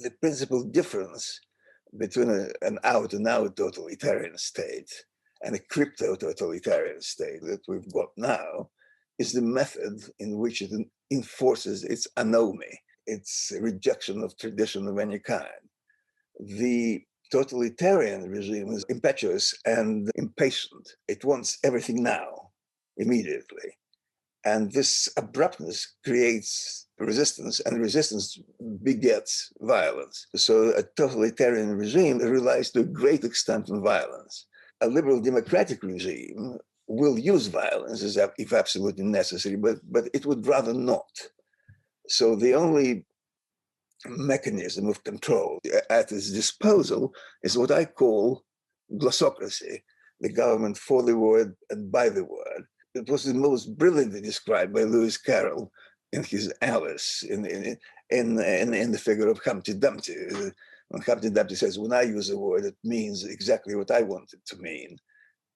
the principal difference between an out-and-out totalitarian state and a crypto-totalitarian state that we've got now is the method in which it enforces its anomie, its rejection of tradition of any kind. The totalitarian regime is impetuous and impatient. It wants everything now, immediately. And this abruptness creates resistance, and resistance begets violence. So a totalitarian regime relies to a great extent on violence. A liberal democratic regime will use violence if absolutely necessary, but it would rather not. So the only mechanism of control at its disposal is what I call glossocracy, the government for the word and by the word. It was the most brilliantly described by Lewis Carroll in his Alice, in the figure of Humpty Dumpty. When Humpty Dumpty says, when I use a word, it means exactly what I want it to mean.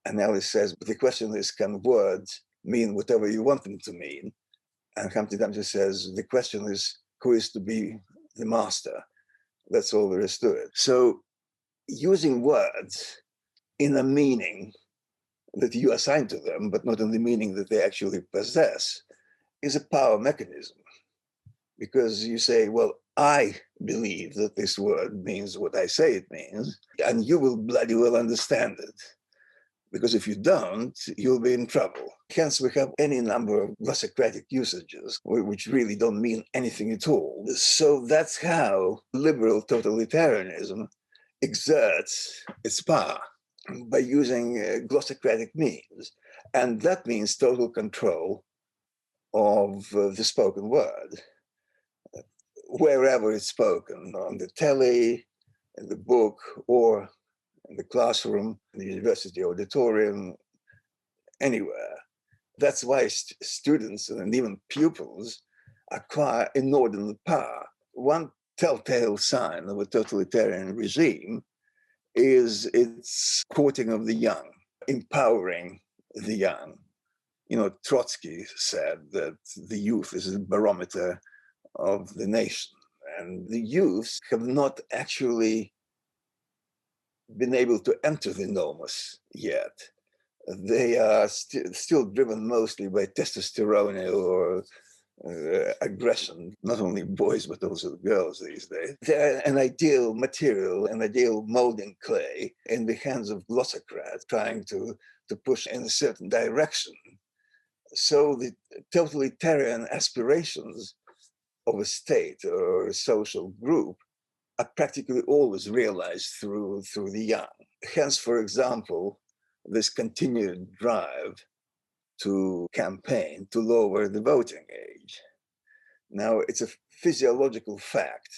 And Alice says, but the question is, can words mean whatever you want them to mean? And Humpty Dumpty says, the question is, who is to be the master? That's all there is to it. So using words in a meaning that you assign to them, but not in the meaning that they actually possess, is a power mechanism. Because you say, well, I believe that this word means what I say it means, and you will bloody well understand it. Because if you don't, you'll be in trouble. Hence, we have any number of glossocratic usages which really don't mean anything at all. So that's how liberal totalitarianism exerts its power, by using glossocratic means. And that means total control of the spoken word, wherever it's spoken, on the telly, in the book, or in the classroom, in the university auditorium, anywhere. That's why students and even pupils acquire inordinate power. One telltale sign of a totalitarian regime is its courting of the young, empowering the young. You know, Trotsky said that the youth is the barometer of the nation, and the youths have not actually been able to enter the nomos yet. They are still driven mostly by testosterone or aggression, not only boys, but also girls these days. They're an ideal material, an ideal molding clay in the hands of glossocrats trying to push in a certain direction. So the totalitarian aspirations of a state or a social group are practically always realized through the young. Hence, for example, this continued drive to campaign to lower the voting age. Now, it's a physiological fact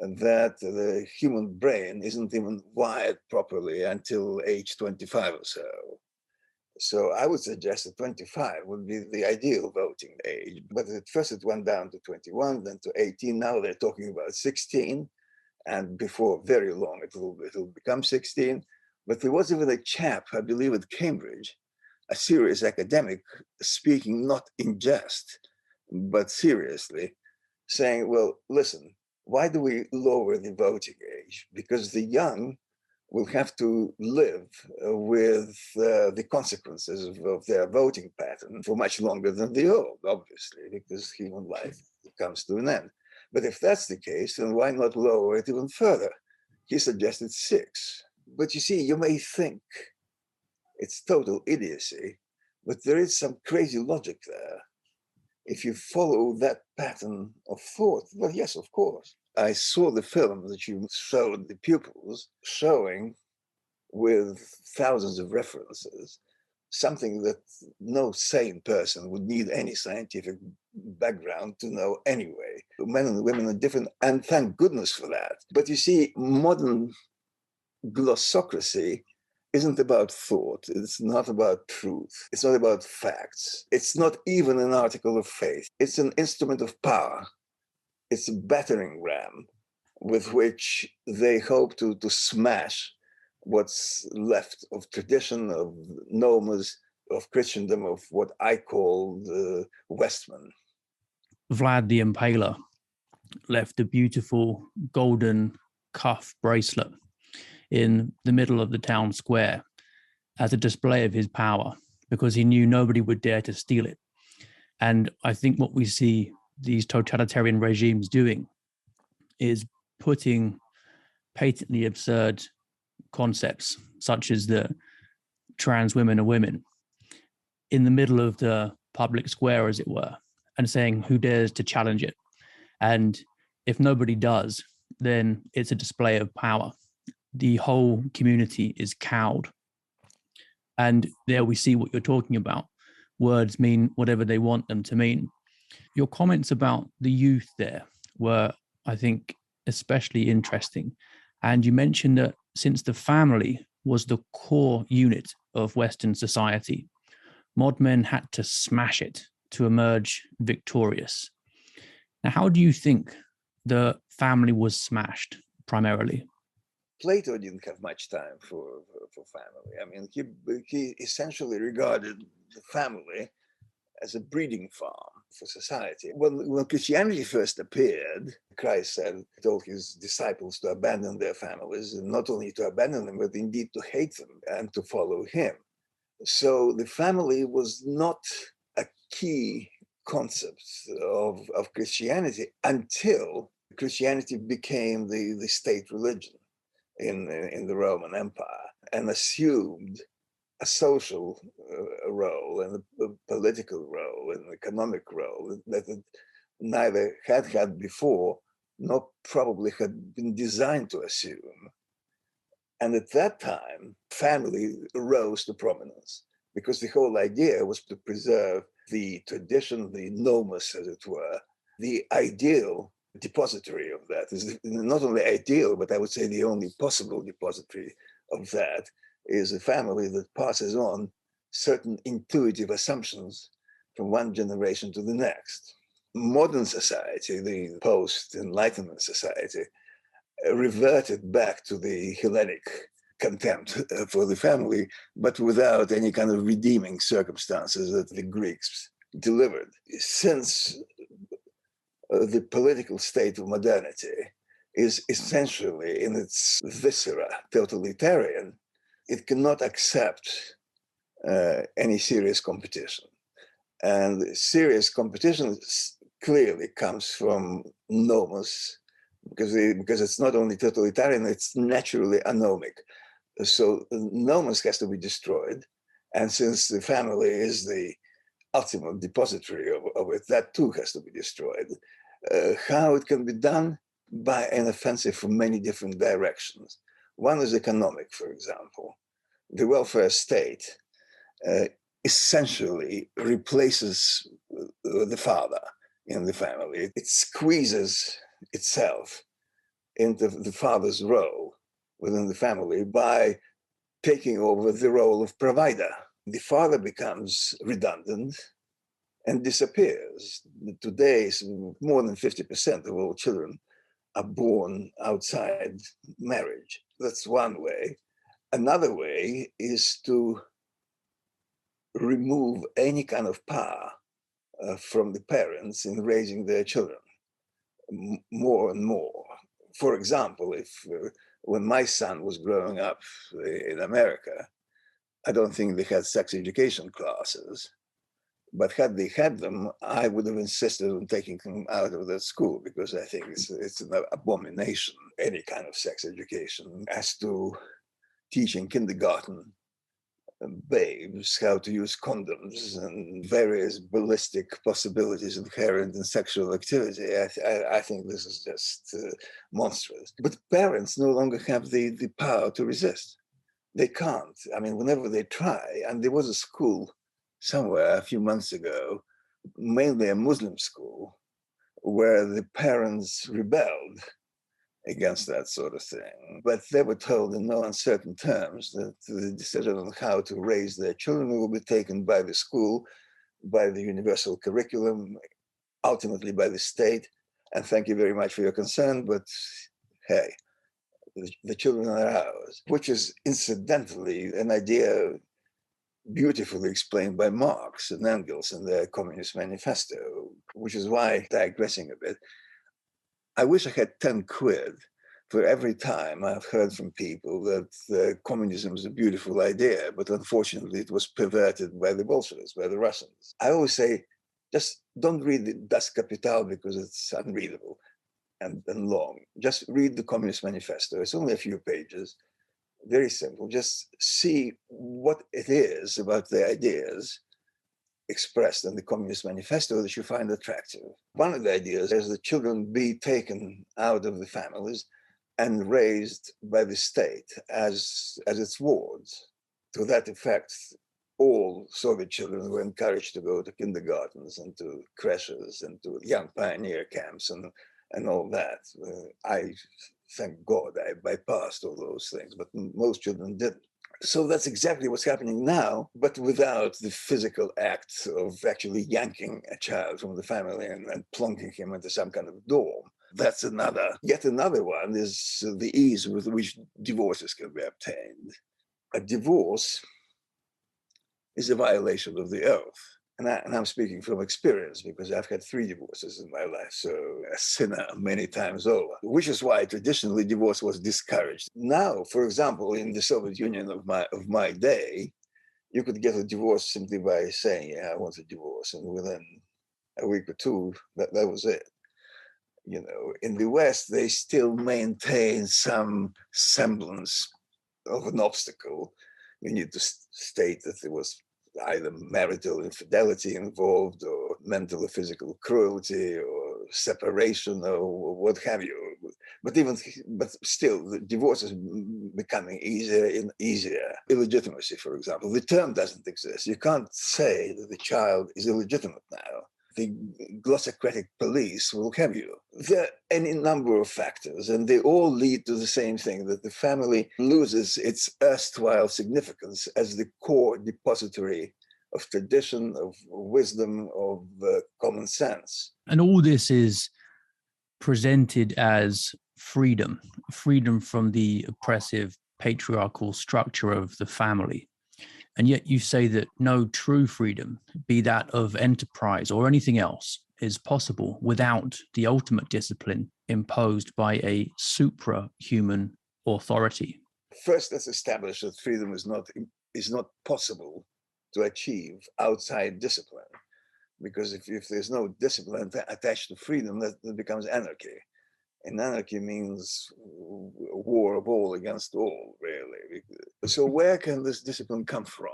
that the human brain isn't even wired properly until age 25 or so. So I would suggest that 25 would be the ideal voting age. But at first it went down to 21, then to 18. Now they're talking about 16. And before very long, it'll become 16. But there was even a chap, I believe at Cambridge, a serious academic, speaking not in jest, but seriously, saying, well, listen, why do we lower the voting age? Because the young will have to live with the consequences of their voting pattern for much longer than the old, obviously, because human life comes to an end. But if that's the case, then why not lower it even further? He suggested 6. But you see, you may think it's total idiocy, but there is some crazy logic there. If you follow that pattern of thought, well, yes, of course. I saw the film that you showed the pupils, showing with thousands of references something that no sane person would need any scientific background to know anyway. Men and women are different, and thank goodness for that. But you see, modern glossocracy isn't about thought. It's not about truth. It's not about facts. It's not even an article of faith. It's an instrument of power. It's a battering ram with which they hope to smash what's left of tradition, of nomos, of Christendom, of what I call the Westman. Vlad the Impaler. left a beautiful golden cuff bracelet in the middle of the town square as a display of his power, because he knew nobody would dare to steal it. And I think what we see these totalitarian regimes doing is putting patently absurd concepts, such as the trans women are women, in the middle of the public square, as it were, and saying who dares to challenge it. And if nobody does, then it's a display of power. The whole community is cowed. And there we see what you're talking about. Words mean whatever they want them to mean. Your comments about the youth there were, I think, especially interesting. And you mentioned that since the family was the core unit of Western society, mod men had to smash it to emerge victorious. Now, how do you think the family was smashed primarily? Plato didn't have much time for family. I mean, he essentially regarded the family as a breeding farm for society. When Christianity first appeared, Christ told his disciples to abandon their families, and not only to abandon them, but indeed to hate them and to follow him. So the family was not a key concept of Christianity until Christianity became the state religion in the Roman Empire and assumed a social role and a political role and an economic role that it neither had before nor probably had been designed to assume. And at that time, family rose to prominence because the whole idea was to preserve the tradition, the nomos, as it were. The ideal depository of that is not only ideal, but I would say the only possible depository of that is a family that passes on certain intuitive assumptions from one generation to the next. Modern society, the post-Enlightenment society, reverted back to the Hellenic contempt for the family, but without any kind of redeeming circumstances that the Greeks delivered. Since the political state of modernity is essentially in its viscera totalitarian, it cannot accept any serious competition. And serious competition clearly comes from nomos, because it's not only totalitarian, it's naturally anomic. So nomos has to be destroyed. And since the family is the ultimate depository of it, that too has to be destroyed. How it can be done? By an offensive from many different directions. One is economic, for example. The welfare state essentially replaces the father in the family. It squeezes itself into the father's role within the family by taking over the role of provider. The father becomes redundant and disappears. Today, more than 50% of all children are born outside marriage. That's one way. Another way is to remove any kind of power from the parents in raising their children more and more. For example, when my son was growing up in America, I don't think they had sex education classes, but had they had them, I would have insisted on taking them out of that school because I think it's an abomination, any kind of sex education. As to teaching kindergarten babes how to use condoms and various ballistic possibilities inherent in sexual activity, I think this is just monstrous. But parents no longer have the power to resist. They can't. I mean, whenever they try, and there was a school somewhere a few months ago, mainly a Muslim school, where the parents rebelled against that sort of thing. But they were told in no uncertain terms that the decision on how to raise their children will be taken by the school, by the universal curriculum, ultimately by the state. And thank you very much for your concern, but hey, the children are ours, which is incidentally an idea beautifully explained by Marx and Engels in their Communist Manifesto, which is why, digressing a bit, I wish I had 10 quid for every time I've heard from people that communism is a beautiful idea, but unfortunately it was perverted by the Bolsheviks, by the Russians. I always say, just don't read the Das Kapital because it's unreadable and long. Just read the Communist Manifesto. It's only a few pages, very simple. Just see what it is about the ideas expressed in the Communist Manifesto that you find attractive. One of the ideas is that children be taken out of the families and raised by the state as its wards. To that effect, all Soviet children were encouraged to go to kindergartens and to creches and to young pioneer camps and all that. I thank God I bypassed all those things, but most children didn't. So that's exactly what's happening now, but without the physical act of actually yanking a child from the family and plunking him into some kind of dorm. That's yet another one is the ease with which divorces can be obtained. A divorce is a violation of the oath. And I'm speaking from experience because I've had 3 divorces in my life, so a sinner many times over, which is why traditionally divorce was discouraged. Now, for example, in the Soviet Union of my day, you could get a divorce simply by saying, yeah, I want a divorce. And within a week or two, that was it. You know, in the West, they still maintain some semblance of an obstacle. You need to state that there was either marital infidelity involved or mental or physical cruelty or separation or what have you. But still, the divorce is becoming easier and easier. Illegitimacy, for example, the term doesn't exist. You can't say that the child is illegitimate now. The glossocratic police will have you. There are any number of factors, and they all lead to the same thing, that the family loses its erstwhile significance as the core depository of tradition, of wisdom, of common sense. And all this is presented as freedom from the oppressive patriarchal structure of the family. And yet you say that no true freedom, be that of enterprise or anything else, is possible without the ultimate discipline imposed by a suprahuman authority. First, let's establish that freedom is not possible to achieve outside discipline. Because if there's no discipline attached to freedom, that becomes anarchy. And anarchy means war of all against all, really. So where can this discipline come from?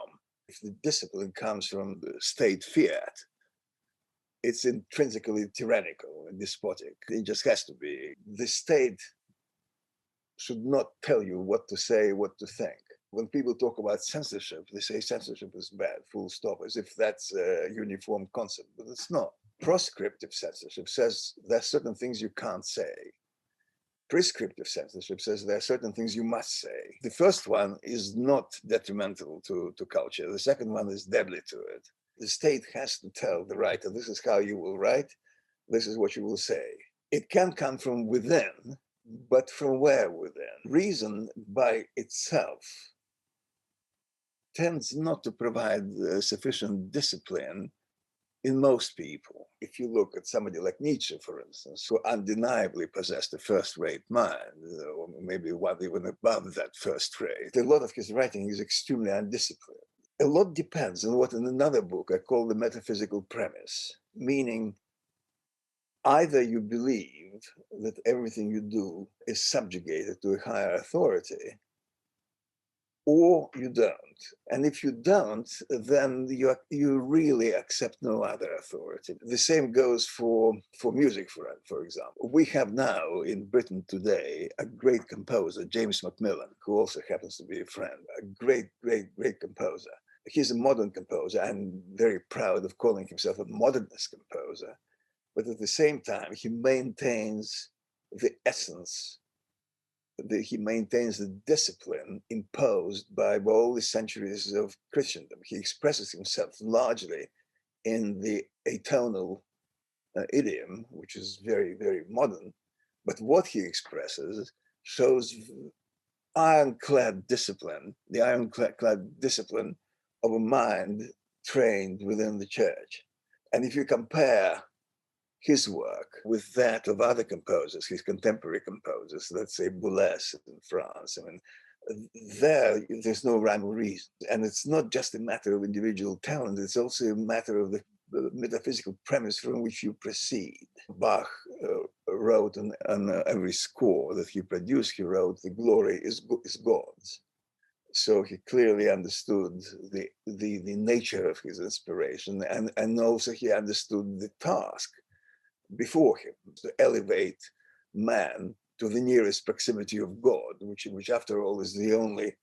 If the discipline comes from the state fiat, it's intrinsically tyrannical and despotic. It just has to be. The state should not tell you what to say, what to think. When people talk about censorship, they say censorship is bad, full stop, as if that's a uniform concept, but it's not. Proscriptive censorship says there are certain things you can't say. Prescriptive censorship says there are certain things you must say. The first one is not detrimental to culture. The second one is deadly to it. The state has to tell the writer, this is how you will write, this is what you will say. It can come from within, but from where within? Reason by itself tends not to provide sufficient discipline in most people. If you look at somebody like Nietzsche, for instance, who undeniably possessed a first-rate mind, or maybe one even above that first rate, a lot of his writing is extremely undisciplined. A lot depends on what in another book I call the metaphysical premise, meaning either you believe that everything you do is subjugated to a higher authority, or you don't. And if you don't, then you really accept no other authority. The same goes for music, for example. We have now in Britain today a great composer, James Macmillan, who also happens to be a friend, a great, great, great composer. He's a modern composer. I'm very proud of calling himself a modernist composer. But at the same time, he maintains the essence, he maintains the discipline imposed by all the centuries of Christendom. He expresses himself largely in the atonal idiom, which is very, very modern. But what he expresses shows ironclad discipline, the ironclad discipline of a mind trained within the church. And if you compare his work with that of other composers, his contemporary composers, let's say Boulez in France. I mean, there's no rhyme or reason. And it's not just a matter of individual talent, it's also a matter of the metaphysical premise from which you proceed. Bach wrote on every score that he produced, he wrote, "The glory is God's." So he clearly understood the nature of his inspiration, and also he understood the task before him, to elevate man to the nearest proximity of God, which after all is the only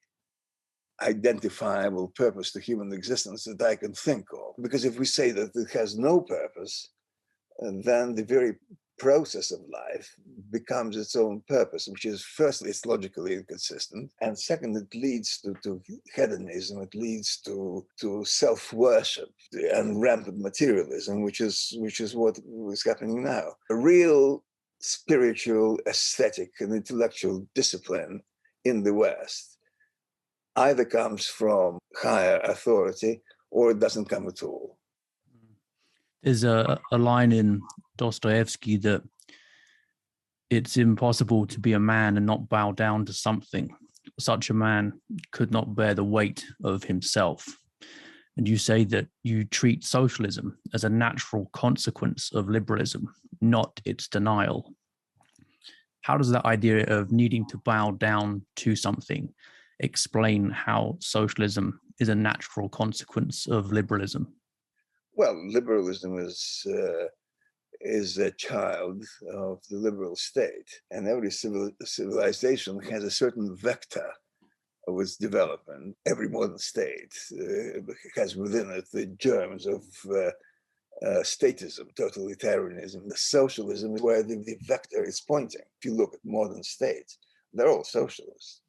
identifiable purpose to human existence that I can think of. Because if we say that it has no purpose, then the very process of life becomes its own purpose, which is, firstly, it's logically inconsistent, and second, it leads to hedonism, it leads to self-worship and rampant materialism, which is what is happening now. A real spiritual, aesthetic, and intellectual discipline in the West either comes from higher authority or it doesn't come at all. There's a line in Dostoevsky that it's impossible to be a man and not bow down to something. Such a man could not bear the weight of himself. And you say that you treat socialism as a natural consequence of liberalism, not its denial. How does that idea of needing to bow down to something explain how socialism is a natural consequence of liberalism? Well, liberalism is a child of the liberal state, and every civilization has a certain vector of its development. Every modern state has within it the germs of statism, totalitarianism. The socialism is where the vector is pointing. If you look at modern states, they're all socialists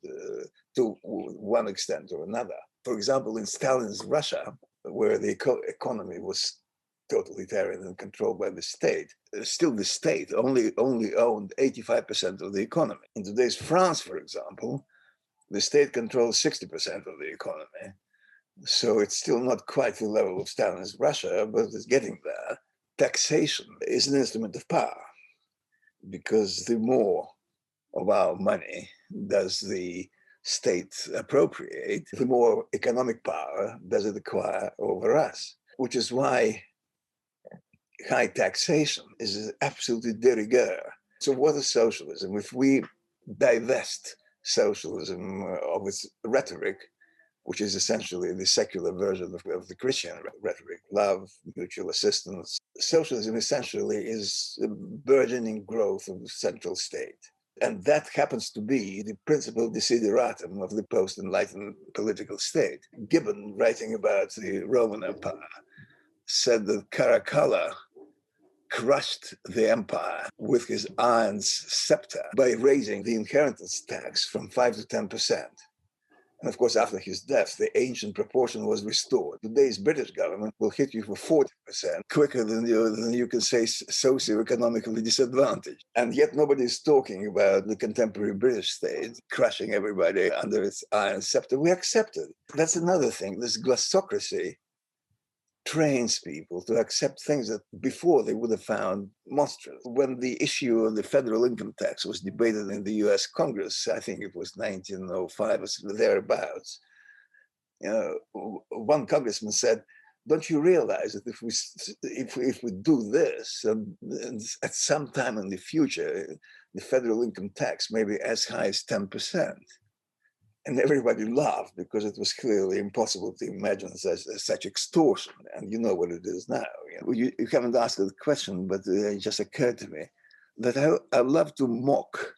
to one extent or another. For example, in Stalin's Russia, where the economy was totalitarian and controlled by the state, still the state only owned 85% of the economy. In today's France, for example, the state controls 60% of the economy. So it's still not quite the level of Stalin's Russia, but it's getting there. Taxation is an instrument of power, because the more of our money does the state appropriate, the more economic power does it acquire over us, which is why high taxation is absolutely de rigueur. So what is socialism? If we divest socialism of its rhetoric, which is essentially the secular version of the Christian rhetoric, love, mutual assistance, socialism essentially is a burgeoning growth of the central state. And that happens to be the principal desideratum of the post-Enlightened political state. Gibbon, writing about the Roman Empire, said that Caracalla crushed the empire with his iron scepter by raising the inheritance tax from 5 to 10%. And of course, after his death, the ancient proportion was restored. Today's British government will hit you for 40% quicker than you can say socioeconomically disadvantaged. And yet nobody is talking about the contemporary British state crushing everybody under its iron scepter. We accept it. That's another thing. This glossocracy trains people to accept things that before they would have found monstrous. When the issue of the federal income tax was debated in the US Congress, I think it was 1905 or thereabouts, one congressman said, "Don't you realize that if we do this, at some time in the future, the federal income tax may be as high as 10%. And everybody laughed because it was clearly impossible to imagine such extortion. And you know what it is now. You haven't asked the question, but it just occurred to me that I love to mock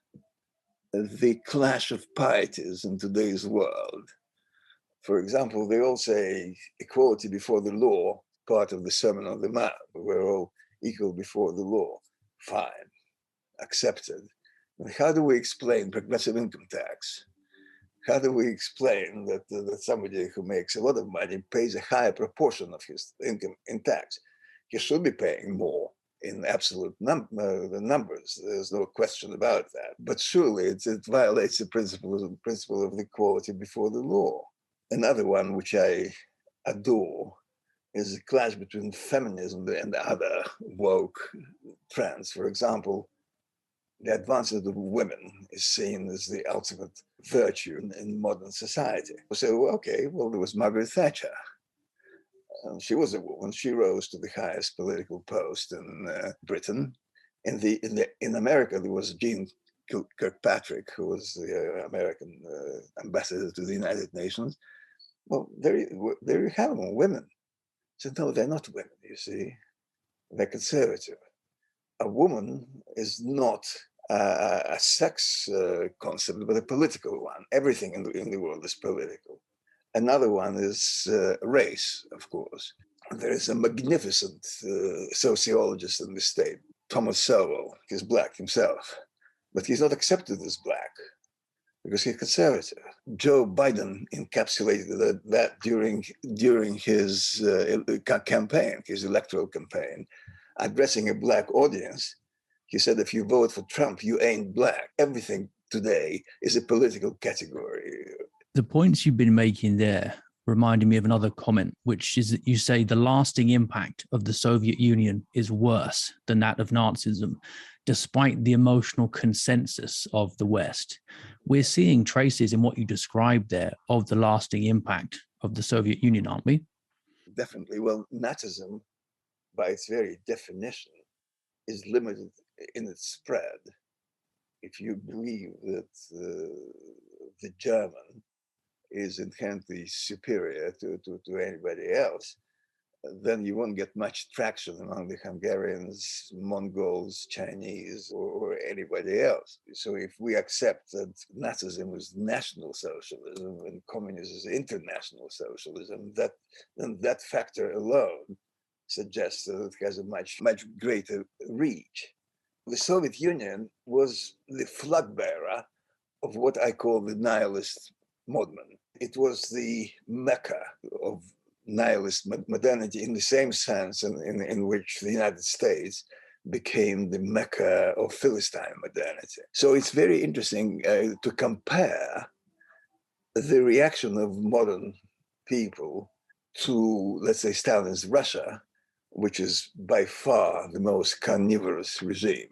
the clash of pieties in today's world. For example, they all say equality before the law, part of the Sermon on the Mount. We're all equal before the law. Fine, accepted. And how do we explain progressive income tax? How do we explain that somebody who makes a lot of money pays a higher proportion of his income in tax? He should be paying more in absolute numbers. There's no question about that. But surely it violates the principle of the equality before the law. Another one which I adore is a clash between feminism and other woke trends. For example, the advancement of women is seen as the ultimate virtue in modern society. So, okay, well, there was Margaret Thatcher. She was a woman. She rose to the highest political post in Britain. In America, there was Jean Kirkpatrick, who was the American ambassador to the United Nations. Well, there you have them, women. So no, they're not women. You see, they're conservative. A woman is not a sex concept, but a political one. Everything in the world is political. Another one is race, of course. There is a magnificent sociologist in the state, Thomas Sowell. He's black himself, but he's not accepted as black because he's conservative. Joe Biden encapsulated that during his campaign, his electoral campaign, addressing a black audience. He said, if you vote for Trump, you ain't black. Everything today is a political category. The points you've been making there reminded me of another comment, which is that you say the lasting impact of the Soviet Union is worse than that of Nazism, despite the emotional consensus of the West. We're seeing traces in what you described there of the lasting impact of the Soviet Union, aren't we? Definitely. Well, Nazism, by its very definition, is limited in its spread. If you believe that the German is inherently superior to anybody else, then you won't get much traction among the Hungarians, Mongols, Chinese, or anybody else. So if we accept that Nazism is National Socialism and communism is international socialism, then that factor alone suggests that it has a much greater reach. The Soviet Union was the flag bearer of what I call the nihilist movement. It was the mecca of nihilist modernity in the same sense in which the United States became the mecca of Philistine modernity. So it's very interesting to compare the reaction of modern people to, let's say, Stalin's Russia, which is by far the most carnivorous regime,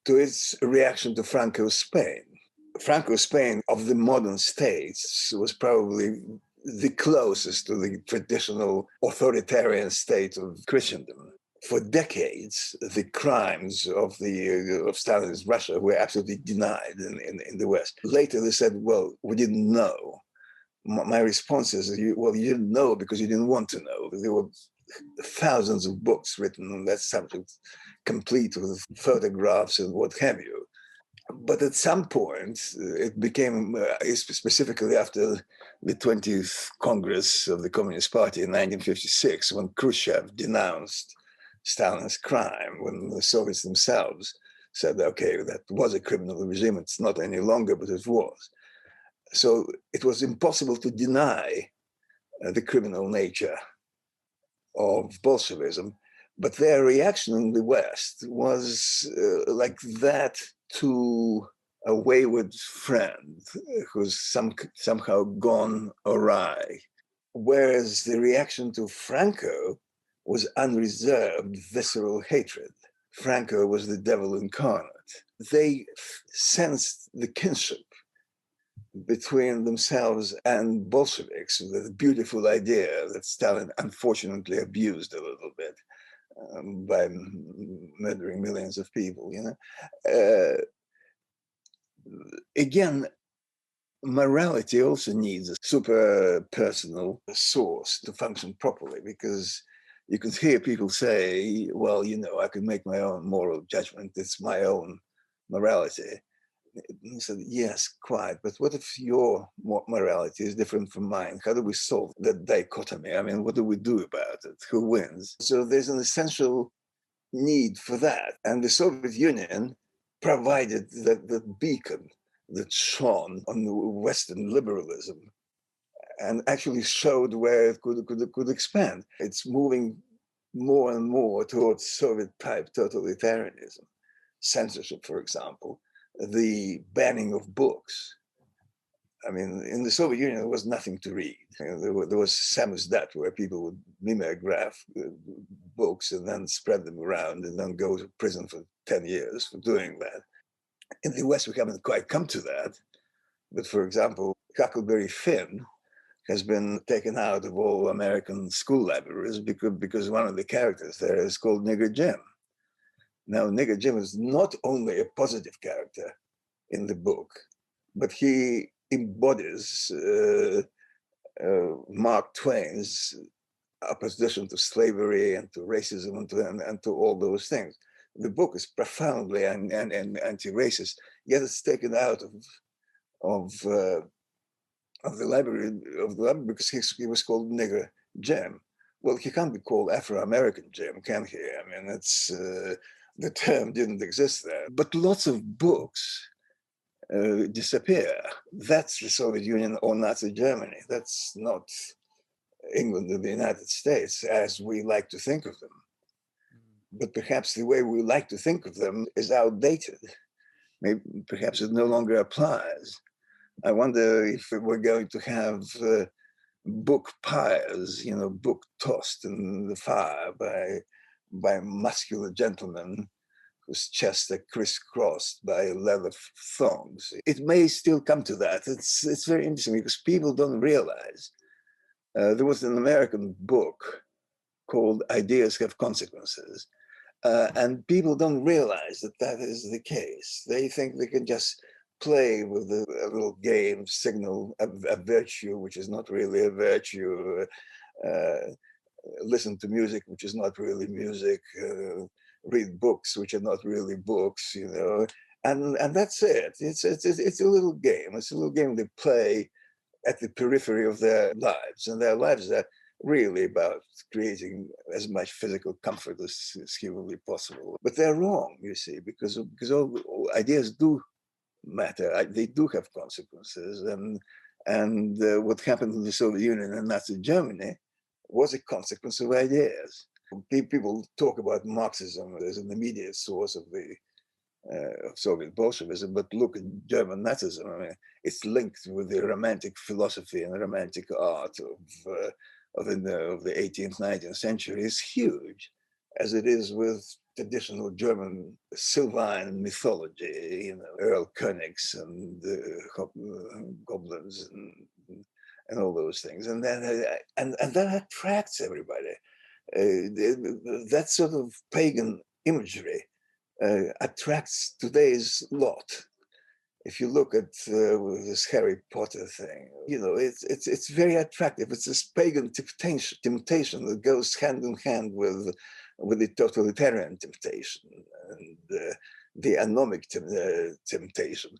to its reaction to Franco's Spain. Franco's Spain of the modern states was probably the closest to the traditional authoritarian state of Christendom. For decades, the crimes of Stalin's Russia were absolutely denied in the West. Later, they said, well, we didn't know. My response is, well, you didn't know because you didn't want to know. There were thousands of books written on that subject, complete with photographs and what have you. But at some point, it became, specifically after the 20th Congress of the Communist Party in 1956, when Khrushchev denounced Stalin's crime, when the Soviets themselves said, okay, that was a criminal regime, it's not any longer, but it was. So it was impossible to deny the criminal nature of Bolshevism, but their reaction in the West was like that to a wayward friend who's somehow gone awry. Whereas the reaction to Franco was unreserved, visceral hatred. Franco was the devil incarnate. They sensed the kinship between themselves and Bolsheviks, the beautiful idea that Stalin unfortunately abused a little bit by murdering millions of people, again, morality also needs a super personal source to function properly, because you can hear people say, well, I can make my own moral judgment. It's my own morality. He said, yes, quite. But what if your morality is different from mine? How do we solve that dichotomy? I mean, what do we do about it? Who wins? So there's an essential need for that. And the Soviet Union provided that beacon that shone on Western liberalism and actually showed where it could expand. It's moving more and more towards Soviet-type totalitarianism. Censorship, for example, the banning of books, I mean, in the Soviet Union, there was nothing to read. There was samizdat, where people would mimeograph books and then spread them around and then go to prison for 10 years for doing that. In the West, we haven't quite come to that. But for example, Huckleberry Finn has been taken out of all American school libraries because one of the characters there is called Nigger Jim. Now, Nigger Jim is not only a positive character in the book, but he embodies Mark Twain's opposition to slavery and to racism and to all those things. The book is profoundly anti-racist, yet it's taken out of the library because he was called Nigger Jim. Well, he can't be called Afro-American Jim, can he? I mean, it's the term didn't exist there. But lots of books disappear. That's the Soviet Union or Nazi Germany. That's not England or the United States as we like to think of them. But perhaps the way we like to think of them is outdated. Maybe perhaps it no longer applies. I wonder if we're going to have book pyres, book tossed in the fire by muscular gentlemen whose chests are crisscrossed by leather thongs. It may still come to that. It's very interesting because people don't realize. There was an American book called Ideas Have Consequences. And people don't realize that is the case. They think they can just play with a little game, signal a virtue, which is not really a virtue, listen to music, which is not really music, read books, which are not really books, and that's it. It's a little game. It's a little game they play at the periphery of their lives, and their lives are really about creating as much physical comfort as humanly possible. But they're wrong, you see, because all ideas do matter. They do have consequences, and what happened in the Soviet Union and Nazi Germany was a consequence of ideas. People talk about Marxism as an immediate source of the Soviet Bolshevism, but look at German Nazism. I mean, it's linked with the Romantic philosophy and the Romantic art of the 18th, 19th century. Is huge, as it is with traditional German Sylvan mythology, Earl Königs and goblins and all those things, and that attracts everybody. That sort of pagan imagery attracts today's lot. If you look at this Harry Potter thing, it's very attractive. It's this pagan temptation that goes hand in hand with the totalitarian temptation and the anomic temptation.